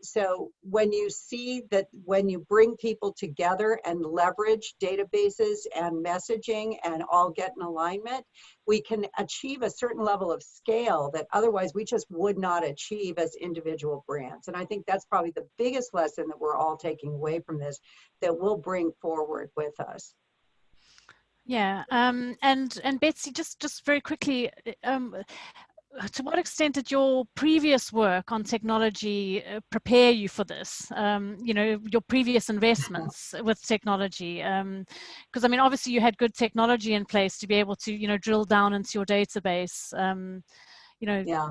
So when you see that, when you bring people together and leverage databases and messaging and all get in alignment, we can achieve a certain level of scale that otherwise we just would not achieve as individual brands. And I think that's probably the biggest lesson that we're all taking away from this, that we'll bring forward with us. Yeah, and Betsy, just very quickly, to what extent did your previous work on technology prepare you for this? Your previous investments with technology, because I mean, obviously you had good technology in place to be able to drill down into your database. Yeah.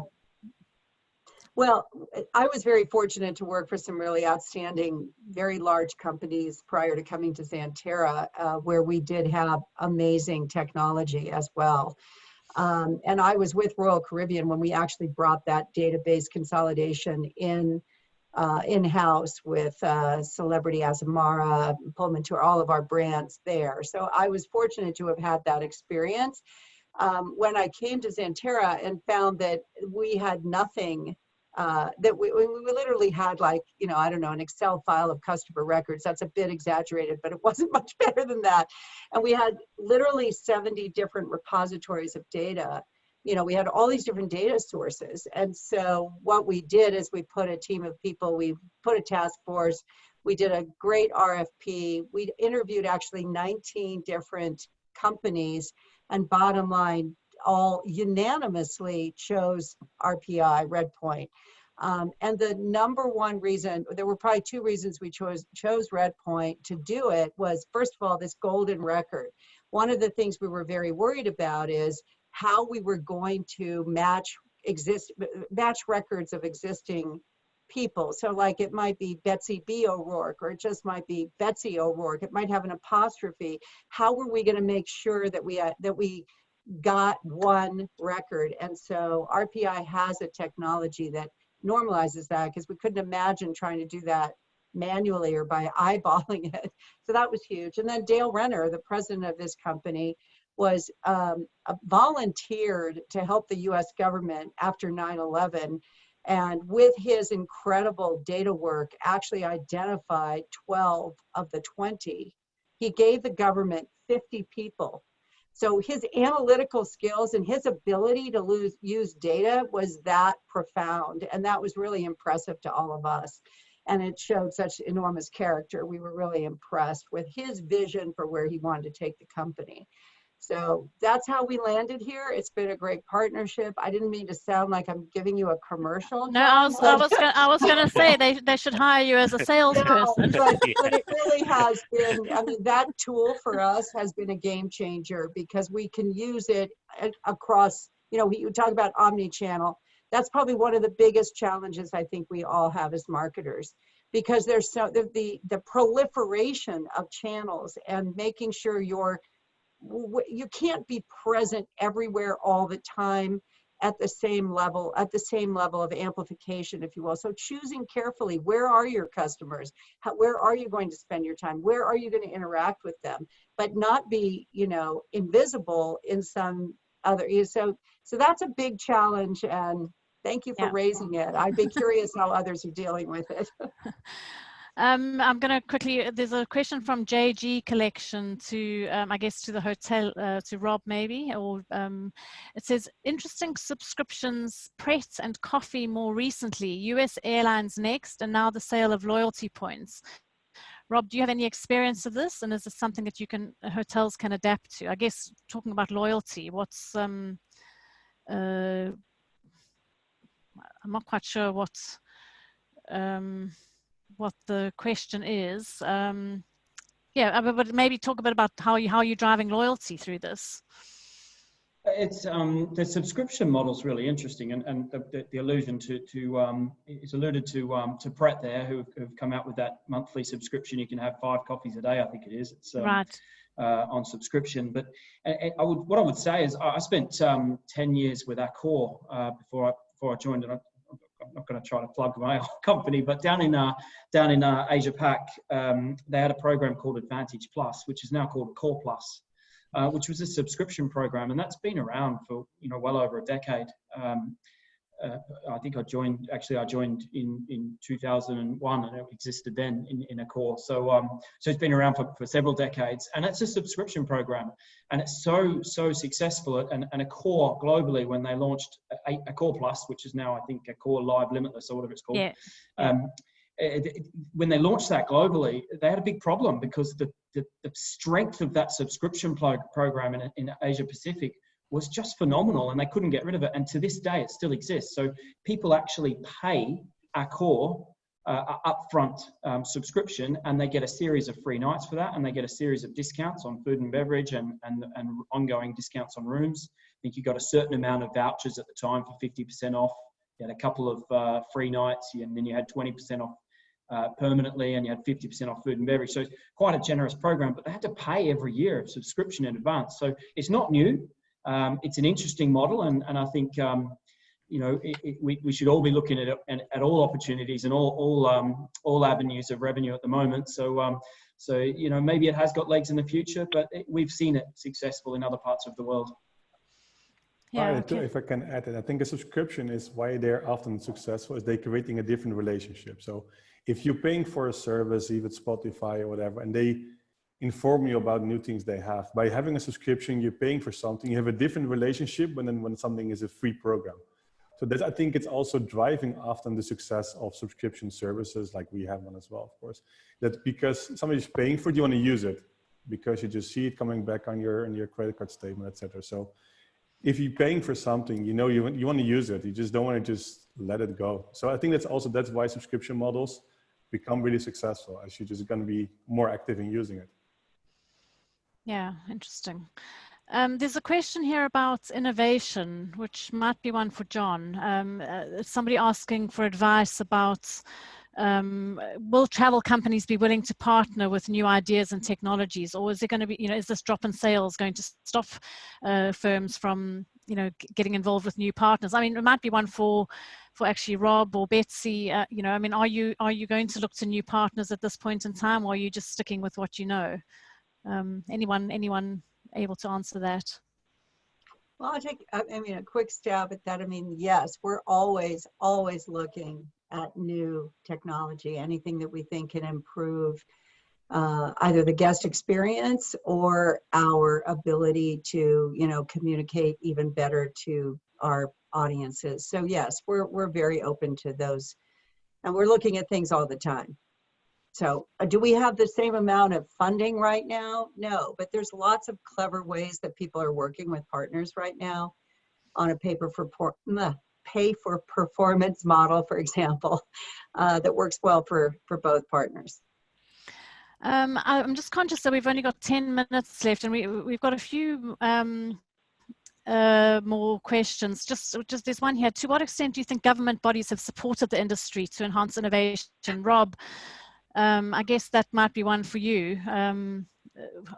Well, I was very fortunate to work for some really outstanding, very large companies prior to coming to Xanterra, where we did have amazing technology as well. And I was with Royal Caribbean when we actually brought that database consolidation in-house with Celebrity Azamara, Pullman Tour, all of our brands there. So I was fortunate to have had that experience. When I came to Xanterra and found that we had nothing, that we literally had, like, I don't know, an Excel file of customer records. That's a bit exaggerated, but it wasn't much better than that. And we had literally 70 different repositories of data. We had all these different data sources. And so what we did is we put a team of people, we put a task force, we did a great RFP. We interviewed actually 19 different companies, and bottom line, all unanimously chose RPI, Redpoint. And the number one reason, there were probably 2 reasons we chose Redpoint to do it, was, first of all, this golden record. One of the things we were very worried about is how we were going to match records of existing people. So like, it might be Betsy B. O'Rourke, or it just might be Betsy O'Rourke. It might have an apostrophe. How were we going to make sure that we got one record? And so RPI has a technology that normalizes that, because we couldn't imagine trying to do that manually or by eyeballing it. So that was huge. And then Dale Renner, the president of this company, was volunteered to help the US government after 9/11. And with his incredible data work, actually identified 12 of the 20. He gave the government 50 people. So his analytical skills and his ability to use data was that profound. And that was really impressive to all of us. and it showed such enormous character. We were really impressed with his vision for where he wanted to take the company. So that's how we landed here. It's been a great partnership. I didn't mean to sound like I'm giving you a commercial. No, John, I was gonna say they should hire you as a salesperson. No, but it really has been. I mean, that tool for us has been a game changer because we can use it across. You know, you talk about omni-channel. That's probably one of the biggest challenges I think we all have as marketers, because there's the proliferation of channels and making sure you can't be present everywhere all the time at the same level of amplification, if you will. So choosing carefully, where are your customers? Where are you going to spend your time? Where are you going to interact with them? But not be, invisible in some other, so that's a big challenge, and thank you for raising it. I'd be curious how others are dealing with it. I'm going to quickly, there's a question from JG Collection to, I guess, to the hotel, to Rob maybe, or it says, interesting subscriptions, Pret and coffee more recently, US Airlines next, and now the sale of loyalty points. Rob, do you have any experience of this? And is this something that hotels can adapt to? I guess, talking about loyalty, what's, I'm not quite sure what the question is. But maybe talk a bit about how you're driving loyalty through this. It's the subscription model is really interesting, and the allusion it's alluded to Pret there, who've come out with that monthly subscription. You can have 5 coffees a day, I think it is. It's right. On subscription. But what I would say is I spent 10 years with Accor before I joined, and I'm not going to try to plug my own company, but down in Asia Pac, they had a program called Advantage Plus, which is now called Core Plus, which was a subscription program, and that's been around for well over a decade. I think I joined in 2001, and it existed then in Accor. So it's been around for several decades, and it's a subscription program, and it's so successful. And Accor globally, when they launched Accor Plus, which is now I think Accor Live Limitless or whatever it's called. Yeah. When they launched that globally, they had a big problem because the strength of that subscription program in Asia Pacific was just phenomenal, and they couldn't get rid of it. And to this day, it still exists. So people actually pay Accor upfront subscription, and they get a series of free nights for that, and they get a series of discounts on food and beverage and ongoing discounts on rooms. I think you got a certain amount of vouchers at the time for 50% off. You had a couple of free nights, and then you had 20% off permanently, and you had 50% off food and beverage. So it's quite a generous program, but they had to pay every year of subscription in advance. So it's not new. It's an interesting model, and I think we should all be looking at all opportunities and all avenues of revenue at the moment. So maybe it has got legs in the future, but we've seen it successful in other parts of the world. Yeah, okay. If I can add it, I think a subscription is why they're often successful, is they're creating a different relationship. So if you're paying for a service, even Spotify or whatever, and they inform you about new things they have, by having a subscription, you're paying for something, you have a different relationship when something is a free program. So that, I think it's also driving often the success of subscription services, like we have one as well, of course. That because somebody's paying for it, you want to use it because you just see it coming back on your credit card statement, etc. So if you're paying for something, you want to use it. You just don't want to just let it go. So I think that's why subscription models become really successful, as you're just going to be more active in using it. Yeah, interesting. There's a question here about innovation, which might be one for John. Somebody asking for advice about, will travel companies be willing to partner with new ideas and technologies, or is it going to be, is this drop in sales going to stop firms from, getting involved with new partners? I mean, it might be one for actually Rob or Betsy. Are you going to look to new partners at this point in time, or are you just sticking with what you know? Anyone able to answer that? Well, I'll take, a quick stab at that. Yes, we're always looking at new technology, anything that we think can improve either the guest experience or our ability to, communicate even better to our audiences. So yes, we're very open to those And we're looking at things all the time. So do we have the same amount of funding right now? No, but there's lots of clever ways that people are working with partners right now on a pay for performance model, for example, that works well for both partners. I'm just conscious that we've only got 10 minutes left, and we've got a few more questions. Just there's one here. To what extent do you think government bodies have supported the industry to enhance innovation? Rob, I guess that might be one for you.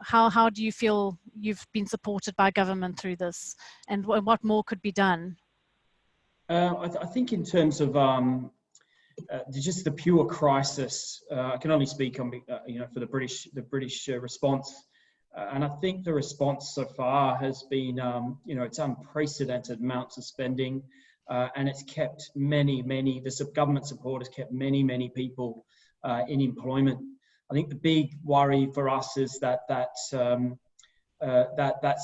How do you feel you've been supported by government through this, and what more could be done? I think in terms of just the pure crisis, I can only speak on for the British response, and I think the response so far has been it's unprecedented amounts of spending, and it's kept many the government support has kept many people in employment. I think the big worry for us is that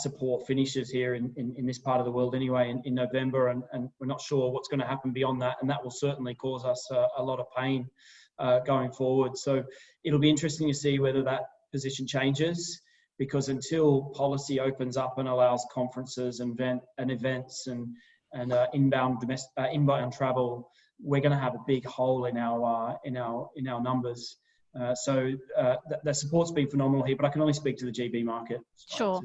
support finishes here in this part of the world anyway in November, and we're not sure what's going to happen beyond that, and that will certainly cause us a lot of pain going forward. So it'll be interesting to see whether that position changes, because until policy opens up and allows conferences and events and inbound travel, we're going to have a big hole in our numbers. So the support's been phenomenal here, but I can only speak to the GB market. Sure.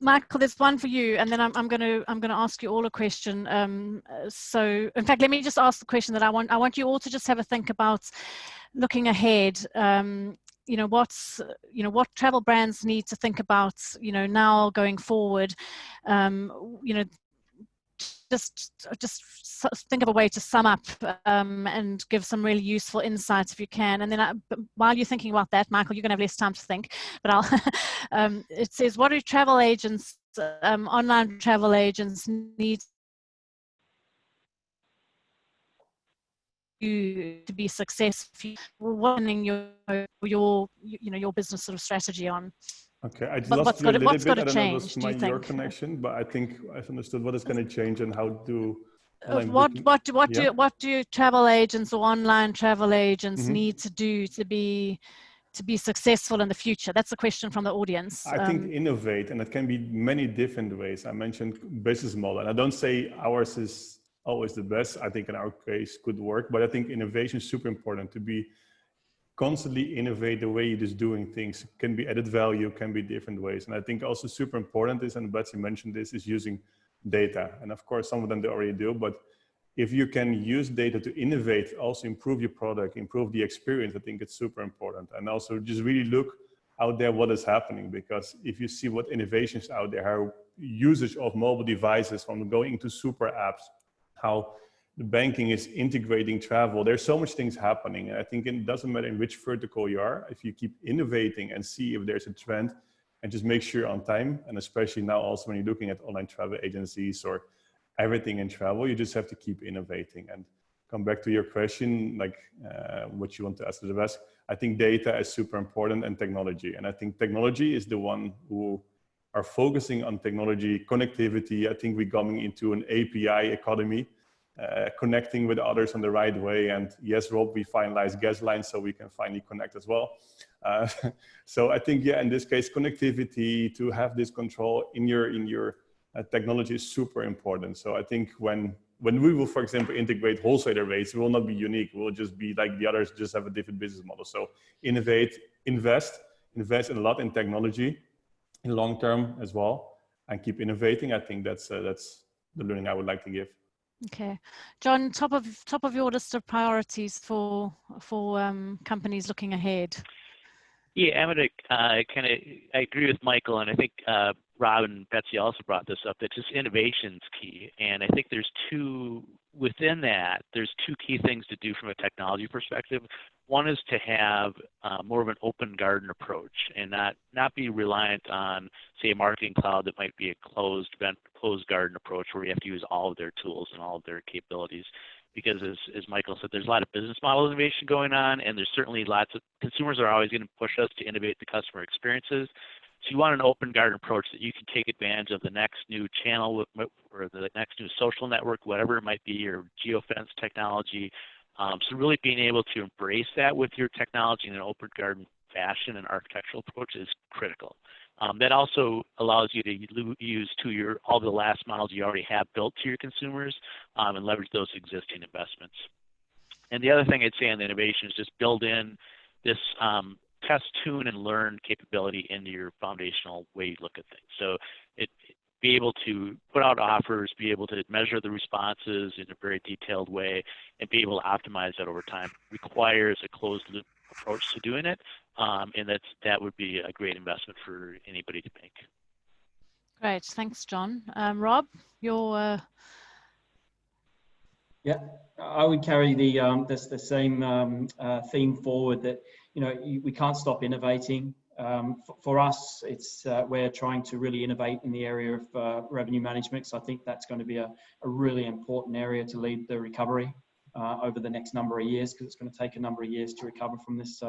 Michael, there's one for you, and then I'm going to ask you all a question. So, in fact, let me just ask the question that I want you all to just have a think about, looking ahead. What travel brands need to think about, now going forward. Just think of a way to sum up and give some really useful insights if you can. And then while you're thinking about that, Michael, you're going to have less time to think, but it says, what do travel agents, online travel agents need to be successful? Running your business sort of strategy on? Okay, I just lost you a little bit. I don't know if it's your connection, but I think I've understood what is going to change and how to. What do travel agents or online travel agents need to do to be successful in the future? That's a question from the audience. I think innovate, and it can be many different ways. I mentioned business model, and I don't say ours is always the best. I think in our case could work, but I think innovation is super important, to be constantly innovate the way you're just doing things. Can be added value, can be different ways. And I think also super important is, and Betsy mentioned this, is using data. And of course, some of them they already do, but if you can use data to innovate, also improve your product, improve the experience, I think it's super important. And also just really look out there what is happening, because if you see what innovations out there, how usage of mobile devices from going into super apps, how the banking is integrating travel. There's so much things happening. And I think it doesn't matter in which vertical you are, if you keep innovating and see if there's a trend and just make sure you're on time. And especially now also when you're looking at online travel agencies or everything in travel, you just have to keep innovating. And come back to your question, like what you want to ask the best. I think data is super important, and technology. And I think technology is the one who are focusing on technology, connectivity. I think we're coming into an API economy. Connecting with others in the right way. And yes, Rob, we finalized gas lines so we can finally connect as well. So I think, yeah, in this case, connectivity, to have this control in your technology is super important. So I think when we will, for example, integrate wholesaler rates, it will not be unique. We'll just be like the others, just have a different business model. So innovate, invest a lot in technology in long term as well, and keep innovating. I think that's the learning I would like to give. Okay, John, top of your list of priorities for companies looking ahead. Yeah, I'm gonna I agree with Michael, and I think Rob and Betsy also brought this up, that just innovation's key. And I think there's two key things to do from a technology perspective. One is to have more of an open garden approach, and not be reliant on, say, a marketing cloud that might be a closed garden approach where you have to use all of their tools and all of their capabilities. Because as Michael said, there's a lot of business model innovation going on, and there's certainly lots of consumers are always going to push us to innovate the customer experiences. So you want an open garden approach that you can take advantage of the next new channel or the next new social network, whatever it might be, or geofence technology, So really being able to embrace that with your technology in an open garden fashion and architectural approach is critical. That also allows you to use all the last models you already have built to your consumers and leverage those existing investments. And the other thing I'd say on the innovation is just build in this test, tune, and learn capability into your foundational way you look at things. So be able to put out offers, be able to measure the responses in a very detailed way, and be able to optimize that over time requires a closed loop approach to doing it, and that would be a great investment for anybody to make. Great, thanks, John. Rob, your Yeah, I would carry the same theme forward, that we can't stop innovating. For us, it's we're trying to really innovate in the area of revenue management. So I think that's going to be a really important area to lead the recovery over the next number of years, because it's going to take a number of years to recover from this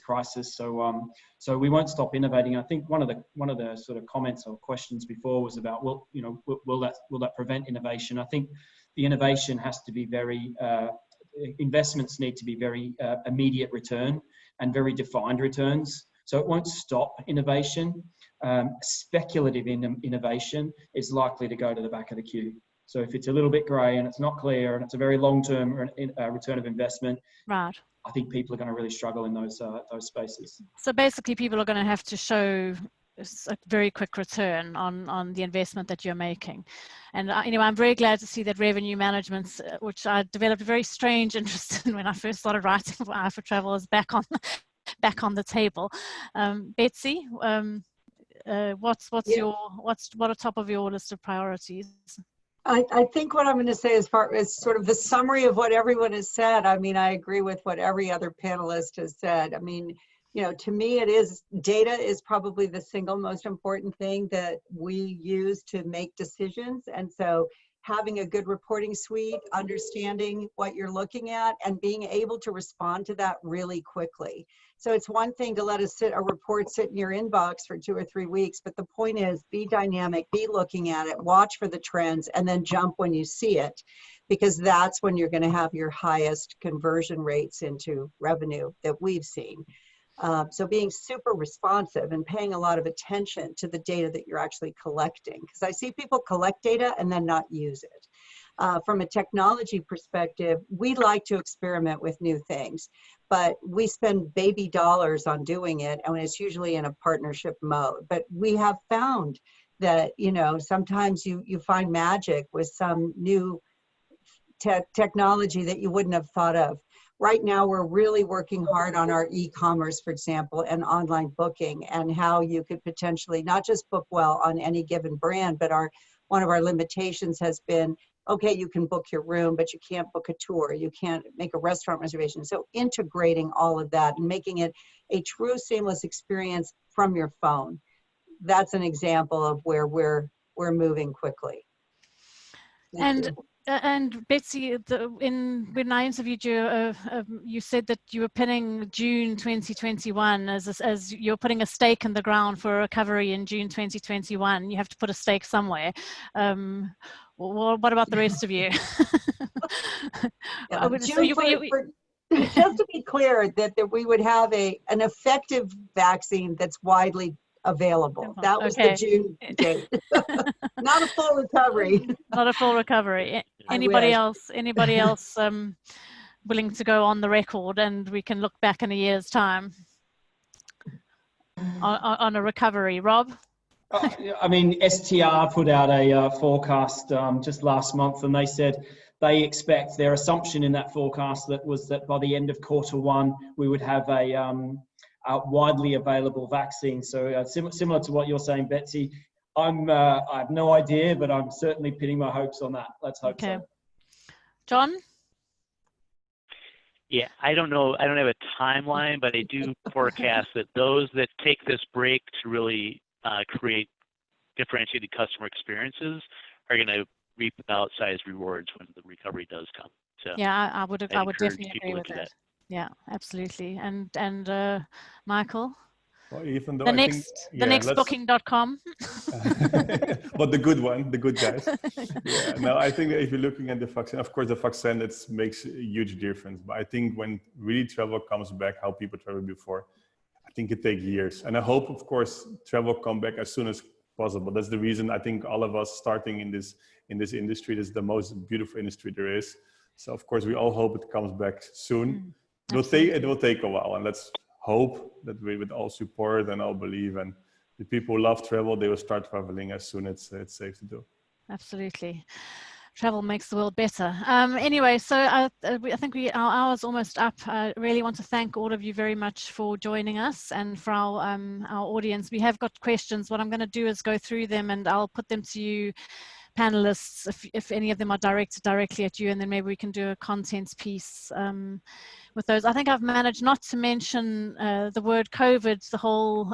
crisis. So we won't stop innovating. I think one of the sort of comments or questions before was about, will that prevent innovation? I think the innovation has to be very investments need to be very immediate return and very defined returns. So it won't stop innovation. Speculative innovation is likely to go to the back of the queue. So if it's a little bit grey and it's not clear and it's a very long-term return of investment, right. I think people are going to really struggle in those spaces. So basically, people are going to have to show a very quick return on the investment that you're making. And anyway, I'm very glad to see that revenue management, which I developed a very strange interest in when I first started writing for Eye for Travel, is back on the table. Betsy, what are top of your list of priorities? I think what I'm going to say as far as sort of the summary of what everyone has said, I mean, I agree with what every other panelist has said. I mean, to me, data is probably the single most important thing that we use to make decisions. And so having a good reporting suite, understanding what you're looking at, and being able to respond to that really quickly. So it's one thing to let a report sit in your inbox for 2 or 3 weeks, but the point is, be dynamic, be looking at it, watch for the trends, and then jump when you see it, because that's when you're going to have your highest conversion rates into revenue that we've seen. So being super responsive and paying a lot of attention to the data that you're actually collecting, because I see people collect data and then not use it. From a technology perspective, we like to experiment with new things, but we spend baby dollars on doing it, and it's usually in a partnership mode. But we have found that, sometimes you find magic with some new technology that you wouldn't have thought of. Right now, we're really working hard on our e-commerce, for example, and online booking, and how you could potentially not just book well on any given brand, but one of our limitations has been, okay, you can book your room, but you can't book a tour. You can't make a restaurant reservation. So integrating all of that and making it a true seamless experience from your phone. That's an example of where we're moving quickly. And Betsy, when I interviewed you, you said that you were pinning June 2021 as you're putting a stake in the ground for a recovery in June 2021. You have to put a stake somewhere. What about the rest of you? Just to be clear, that we would have an effective vaccine that's widely available. That was the June date. Not a full recovery. Not a full recovery. Anybody else willing to go on the record, and we can look back in a year's time on a recovery? Rob? I mean, STR put out a forecast just last month, and they said they expect, their assumption in that forecast was that by the end of Q1 we would have a widely available vaccine. So similar to what you're saying, Betsy, I have no idea, but I'm certainly pinning my hopes on that. Let's hope so. John? Yeah, I don't know. I don't have a timeline, but I do forecast that those that take this break to really create differentiated customer experiences are going to reap outsized rewards when the recovery does come. So yeah, I would definitely agree with that. Yeah, absolutely. And Michael? Well, even though The I next, think, the yeah, next booking.com. but the good one, the good guys. Yeah, no, I think that if you're looking at the vaccine, of course, the vaccine, it makes a huge difference. But I think when really travel comes back, how people traveled before, I think it takes years. And I hope, of course, travel come back as soon as possible. That's the reason I think all of us starting in this industry, this is the most beautiful industry there is. So of course, we all hope it comes back soon. It will take a while, and let's hope that we with all support and all believe, and the people who love travel, they will start traveling as soon as it's safe to do. Absolutely. Travel makes the world better. Anyway, so I think our hour's almost up. I really want to thank all of you very much for joining us, and for our audience. We have got questions. What I'm going to do is go through them, and I'll put them to you panelists if any of them are directed directly at you, and then maybe we can do a contents piece with those. I think I've managed not to mention the word COVID the whole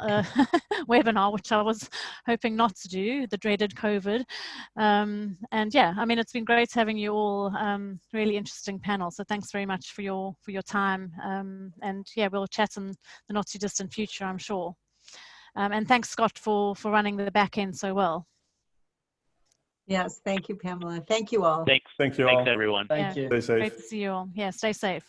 webinar, which I was hoping not to do, the dreaded COVID. And yeah, I mean, it's been great having you all. Really interesting panel. So thanks very much for your time. And yeah, we'll chat in the not too distant future, I'm sure. And thanks, Scott, for running the back end so well. Yes, thank you, Pamela. Thank you all. Thanks. Thank you all. Thanks, everyone. Thank you. Stay safe. Great to see you all. Yeah, stay safe.